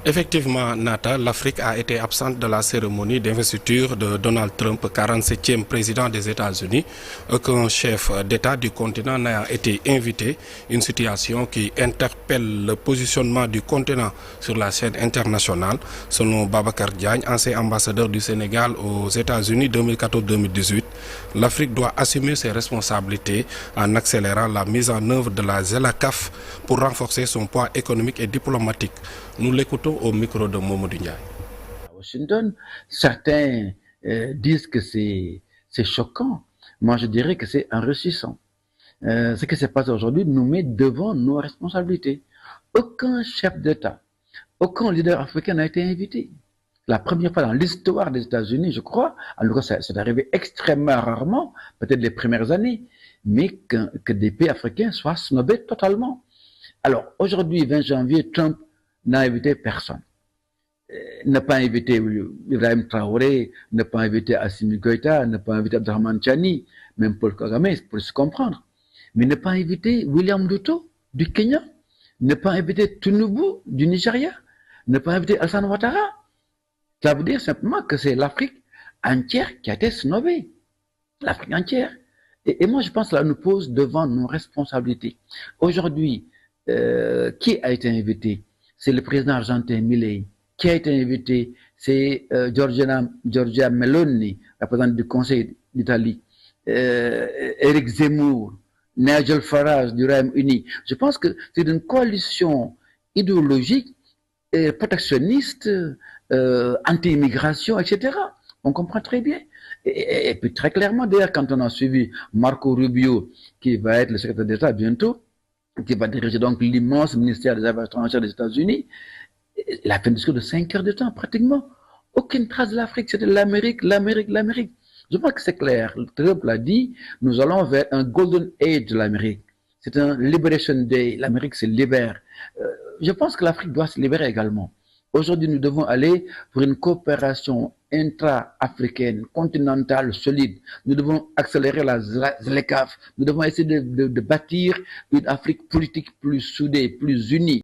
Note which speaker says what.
Speaker 1: Effectivement, Nata, l'Afrique a été absente de la cérémonie d'investiture de Donald Trump, 47e président des États-Unis. Aucun chef d'État du continent n'a été invité, une situation qui interpelle le positionnement du continent sur la scène internationale. Selon Babacar Diagne, ancien ambassadeur du Sénégal aux États-Unis 2014-2018, l'Afrique doit assumer ses responsabilités en accélérant la mise en œuvre de la ZELACAF pour renforcer son poids économique et diplomatique. Nous l'écoutons au micro de Momodou Ndiaye.
Speaker 2: À Washington, certains disent que c'est choquant. Moi, je dirais que c'est enrichissant. Ce qui se passe aujourd'hui nous met devant nos responsabilités. Aucun chef d'État, aucun leader africain n'a été invité. La première fois dans l'histoire des États-Unis, je crois, en tout cas, c'est arrivé extrêmement rarement, peut-être les premières années, mais que des pays africains soient snobés totalement. Alors, aujourd'hui, 20 janvier, Trump n'a invité personne. N'a pas invité Ibrahim Traoré, n'a pas invité Assimi Goïta, n'a pas invité Abdurrahman Chani, même Paul Kagame, pour se comprendre. Mais n'a pas invité William Ruto du Kenya, n'a pas invité Tinubu du Nigeria, n'a pas invité Alassane Ouattara. Ça veut dire simplement que c'est l'Afrique entière qui a été snobée. L'Afrique entière. Et moi, je pense que là, nous pose devant nos responsabilités. Aujourd'hui, qui a été invité? C'est le président argentin Milei. Qui a été invité? C'est Giorgia Meloni, la présidente du Conseil d'Italie. Eric Zemmour, Nigel Farage du Royaume-Uni. Je pense que c'est une coalition idéologique, protectionniste, anti-immigration, etc. On comprend très bien. Et puis très clairement, d'ailleurs, quand on a suivi Marco Rubio, qui va être le secrétaire d'État bientôt, qui va diriger donc l'immense ministère des Affaires étrangères des États-Unis, il a fait un discours de 5 heures de temps, pratiquement. Aucune trace de l'Afrique, c'était l'Amérique, l'Amérique, l'Amérique. Je pense que c'est clair. Trump l'a dit, nous allons vers un golden age de l'Amérique. C'est un liberation day. L'Amérique se libère. Je pense que l'Afrique doit se libérer également. Aujourd'hui, nous devons aller pour une coopération intra-africaine, continentale, solide. Nous devons accélérer la ZLECAf. Nous devons essayer de bâtir une Afrique politique plus soudée, plus unie.